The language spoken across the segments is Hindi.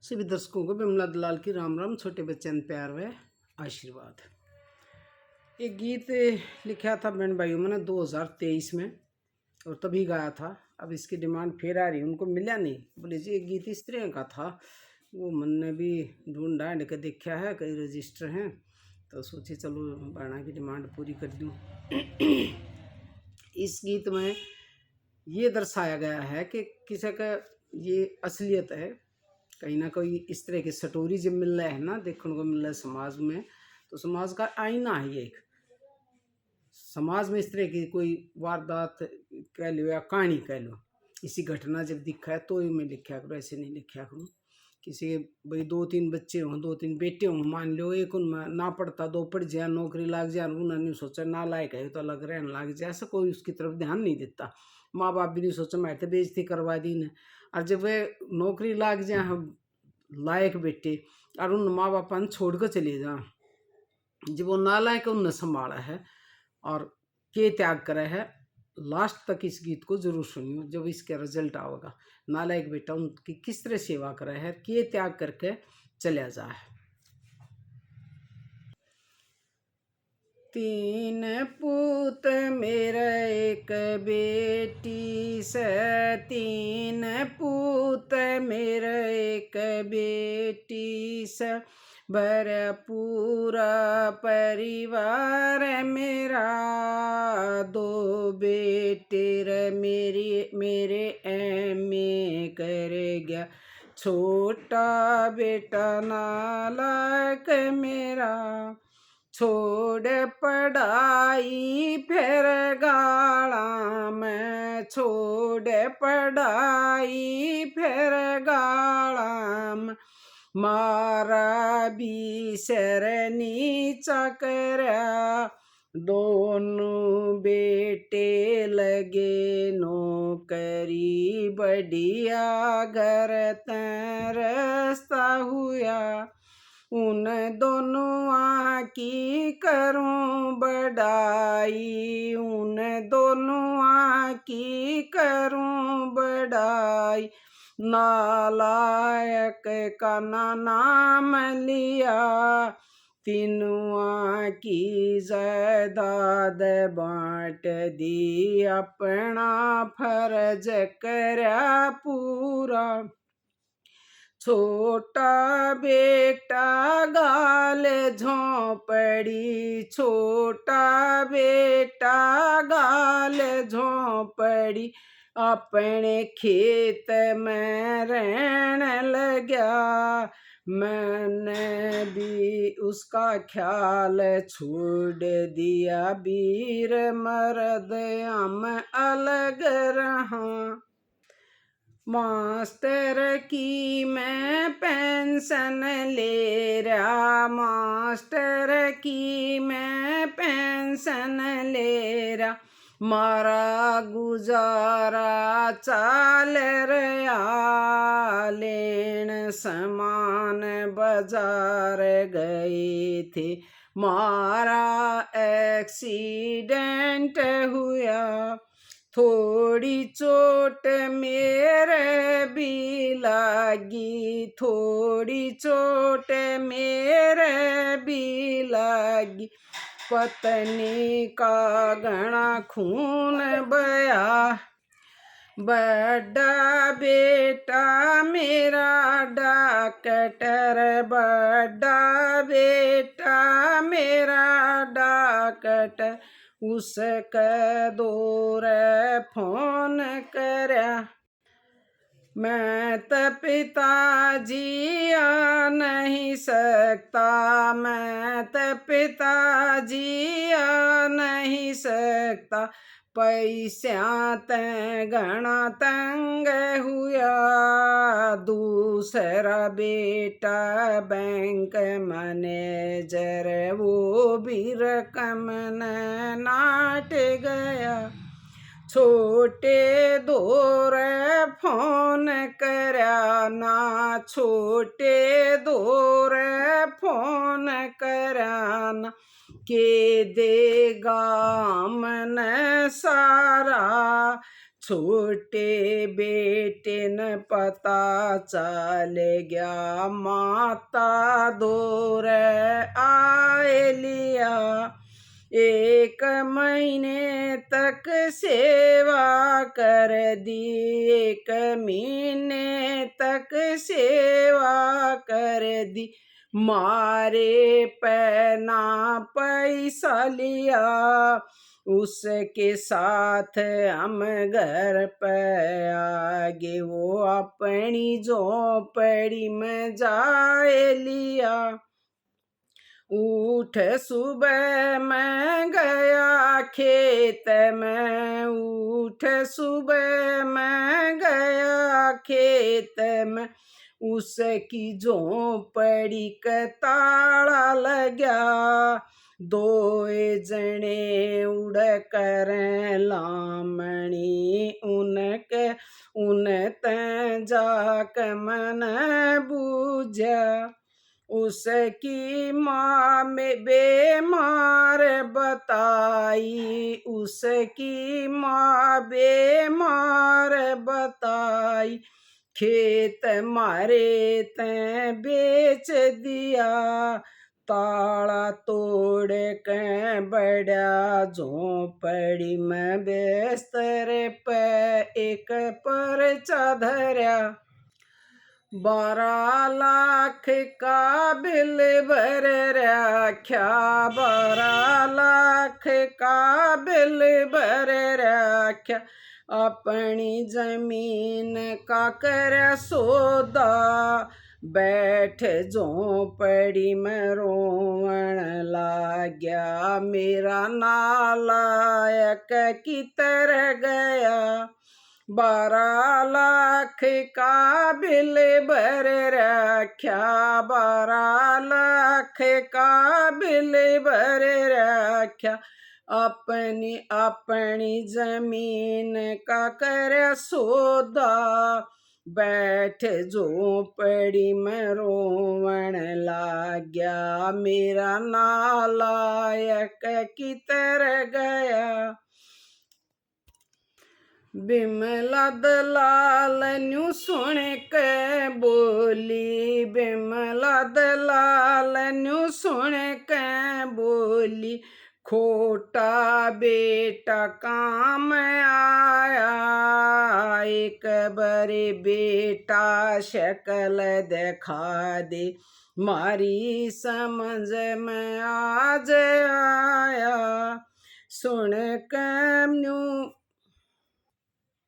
सभी दर्शकों को बिमला दलाल की राम राम, छोटे बच्चन प्यार व आशीर्वाद। एक गीत लिखा था बहन भाइयों मैंने 2023 में और तभी गाया था। अब इसकी डिमांड फिर आ रही, उनको मिला नहीं। बोले जी एक गीत इस तरह का था, वो मैंने भी ढूंढ ढांड के देखा है, कई रजिस्टर हैं, तो सोचे चलो बहना की डिमांड पूरी कर दूँ। इस गीत में ये दर्शाया गया है कि किसी का ये असलियत है, कहीं ना कहीं इस तरह की स्टोरी जब मिल रहा है ना, देखने को मिल रहा है समाज में, तो समाज का आईना है ये। एक समाज में इस तरह की कोई वारदात कह लो या कहानी कह लो, इसी घटना जब दिखा है तो ही मैं लिखा करूँ, ऐसे नहीं लिखा करूँ। किसी के भाई 2-3 बच्चे हों, 2-3 बेटे हों, मान लो एक उनमें ना पढ़ता, 2 पढ़ जाए, नौकरी लाग जाए, उन्होंने सोचा ना लायक है तो अलग रहने लग जाए, ऐसा कोई उसकी तरफ ध्यान नहीं देता। माँ बाप भी नहीं सोचा मैं तो बेइज्जती करवा दी ने। और जब वे नौकरी लाग जाए हम लायक बेटे, और उन माँ बापा ने छोड़ कर चले जा, जब वो नालायक उनने संभाला है और के त्याग करे है। लास्ट तक इस गीत को जरूर सुनियो, जब इसका रिजल्ट आएगा। नालायक बेटा उनकी किस तरह सेवा करे है, के त्याग करके चला जाए। 3 पूत मेरा एक बेटी से, 3 पूत मेरा एक बेटी से, भरा पूरा परिवार मेरा। 2 बेटे मेरे एमए कर गया, छोटा बेटा नालायक मेरा। छोड़ पढ़ाई फिर गाड़ा में, छोड़ पढ़ाई फिर गाड़ा में, मारा भी सर नीचा करया। दोनों बेटे लगे नौकरी, बढ़िया घर तरसता हुआ। उन दोनों की करूं बड़ाई, उन दोनों की करूं बड़ाई। नालायक का नाम लिया, तीनों की जायदाद बांट दी, अपना फर्ज करया पूरा। छोटा बेटा गाल झोंपड़ी, छोटा बेटा गाल झोंपड़ी, अपने खेत में रहने लगा। मैंने भी उसका ख्याल छोड़ दिया, वीर मर्द हम अलग रहा। मास्टर की मैं पेंशन ले रहा, मास्टर की मैं पेंशन ले रहा। मारा गुजारा चाल रहा, लेन सामान बाजार गए थे, मारा एक्सीडेंट हुआ। थोड़ी चोट मेरे भी लगी, थोड़ी चोट मेरे भी लगी। पत्नी का घना खून बया, बड़ा बेटा मेरा डॉक्टर, बड़ा बेटा मेरा डॉक्टर। उसके दौर फोन करया, मैं तो पिताजी आ नहीं सकता, मैं तो पिताजी आ नहीं सकता। पैसा ते घना तंग हुआ, दूसरा बेटा बैंक मैनेजर, वो भी रकम न नाट गया। छोटे दौर फोन करया ना, छोटे दौर फोन करया ना, के देगा मन सारा। छोटे बेटे न पता चल गया, माता दूर आए लिया। 1 महीने तक सेवा कर दी, 1 महीने तक सेवा कर दी। मारे पैना पैसा लिया, उसके साथ हम घर पे आगे, वो अपनी झोपड़ी में जाए लिया। उठ सुबह मैं गया खेत में, उठ सुबह मैं गया खेत में, उसकी झोपड़ी का ताला लगा। 2 जने उड़ कर लामणी, उन ते जाक मन बूझा। उसकी माँ में बेमार बताई, उसकी माँ बेमार बताई। खेत मारे ते बेच दिया, ताला तोड़ के बड़ा झोपड़ी में बिस्तर पे एक पर्चा धरा। 12 लाख का बिल भर रख्या, 12 लाख का बिल भर रख्या। अपनी जमीन का कर सौदा, बैठ झोपड़ी में रोवण लाग्या। मेरा नालायक कितर गया, 12 लाख का बिल भर रख्या, 12 लाख का बिल भर रख्या। अपनी जमीन का कर सौदा, बैठ झोपड़ी में रोवण लाग्या। मेरा नालायक कितर गया। बिमला दलाल न्यू सुन के बोली, बिमला दलाल न्यू सुन के बोली। खोटा बेटा काम आया, एक बारी बेटा शक्ल दिखा दे, मारी समझ में आज आया। सुन के न्यू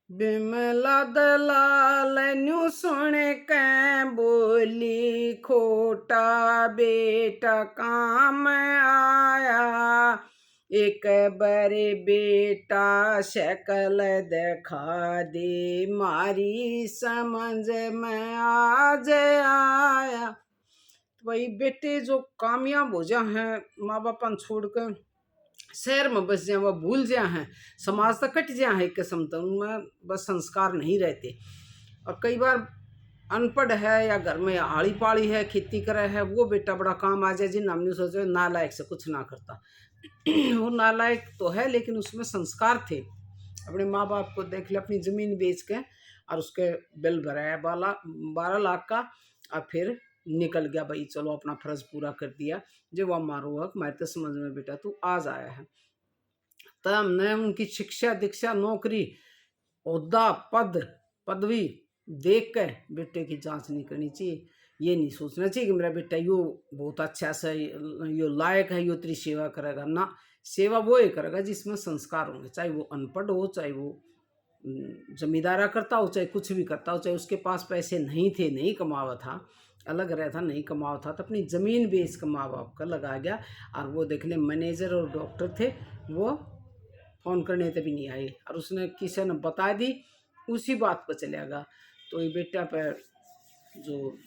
बिमला दलाल न्यू सुन के बोली, खोटा बेटा काम आया, एक बारी बेटा शक्ल दिखा दे, मारी समझ में आज आया। तो भाई बेटे जो कामयाब हो जा हैं, माँ बापा छोड़कर शहर में बस जाए, वह भूल जाए हैं, समाज तक कट जाए है, एक किस्म तो उनमें बस संस्कार नहीं रहते। और कई बार अनपढ़ है या घर में आड़ी पाड़ी है, खेती करे है, वो बेटा बड़ा काम आ जाए, जिन हमने सोचे नालायक से कुछ ना करता। वो नालायक तो है लेकिन उसमें संस्कार थे। अपने माँ बाप को देख ले, अपनी ज़मीन बेच के और उसके बिल भराया 12 लाख का, और फिर निकल गया। भाई चलो अपना फर्ज पूरा कर दिया, जो वह मारो हक मैं तो समझ में बेटा तू आज आया है। तब हमने उनकी शिक्षा दीक्षा नौकरी ओहदा पदवी देख के बेटे की जांच नहीं करनी चाहिए। ये नहीं सोचना चाहिए कि मेरा बेटा यो बहुत अच्छा सा, यो लायक है, यो तेरी सेवा करेगा ना। सेवा वो ही करेगा जिसमें संस्कार होंगे, चाहे वो अनपढ़ हो, चाहे वो जमींदारा करता हो, चाहे कुछ भी करता हो, चाहे उसके पास पैसे नहीं थे, नहीं कमावा था, अलग रहा था, नहीं कमावा था, तो अपनी ज़मीन बेच कर माँ बाप का लगा गया। और वो देख ले मैनेजर और डॉक्टर थे, वो फ़ोन करने तक भी नहीं आए, और उसने किसी ने बता दी, उसी बात पर चला गया। तो ये बेटा पर जो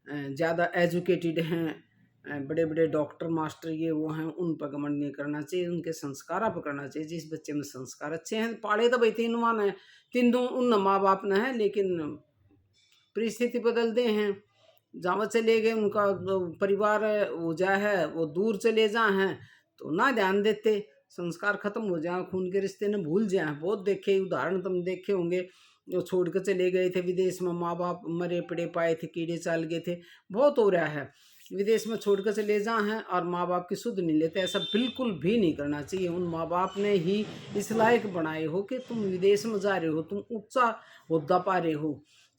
ज़्यादा एजुकेटेड हैं, बड़े बड़े डॉक्टर मास्टर ये वो हैं, उन पर घमंड नहीं करना चाहिए, उनके संस्कार पर करना चाहिए। जिस बच्चे में संस्कार अच्छे हैं, पाले तो भाई 3 मान है, 3 उन माँ बाप ने है, लेकिन परिस्थिति बदलते हैं, जहाँ चले गए उनका जो परिवार हो जाए है, वो दूर चले जाए हैं तो ना ध्यान देते, संस्कार खत्म हो जाए, खून के रिश्ते न भूल जाए। बहुत देखे उदाहरण, तुम देखे होंगे, जो छोड़ कर चले गए थे विदेश में, माँ बाप मरे पड़े पाए थे, कीड़े चाल गए थे। बहुत हो रहा है, विदेश में छोड़ कर चले जाए हैं और माँ बाप की सुध नहीं लेते। ऐसा बिल्कुल भी नहीं करना चाहिए। उन माँ बाप ने ही इस लायक बनाए हो कि तुम विदेश में जा रहे हो, तुम ऊंचा होद्दा पा रहे हो।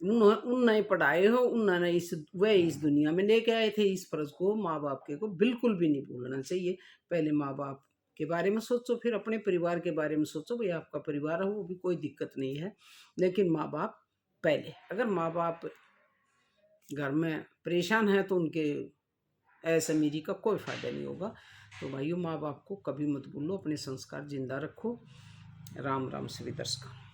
उनने पढ़ाए हो, उन्होंने वह इस दुनिया में लेके आए थे। इस फर्ज को माँ बाप के को बिल्कुल भी नहीं भूलना चाहिए। पहले माँ बाप के बारे में सोचो, फिर अपने परिवार के बारे में सोचो। भाई आपका परिवार है वो भी कोई दिक्कत नहीं है, लेकिन माँ बाप पहले। अगर माँ बाप घर में परेशान है तो उनके ऐसे अमीरी का कोई फ़ायदा नहीं होगा। तो भाइयों, माँ बाप को कभी मत भूलो, अपने संस्कार जिंदा रखो। राम राम सभी दर्शकों।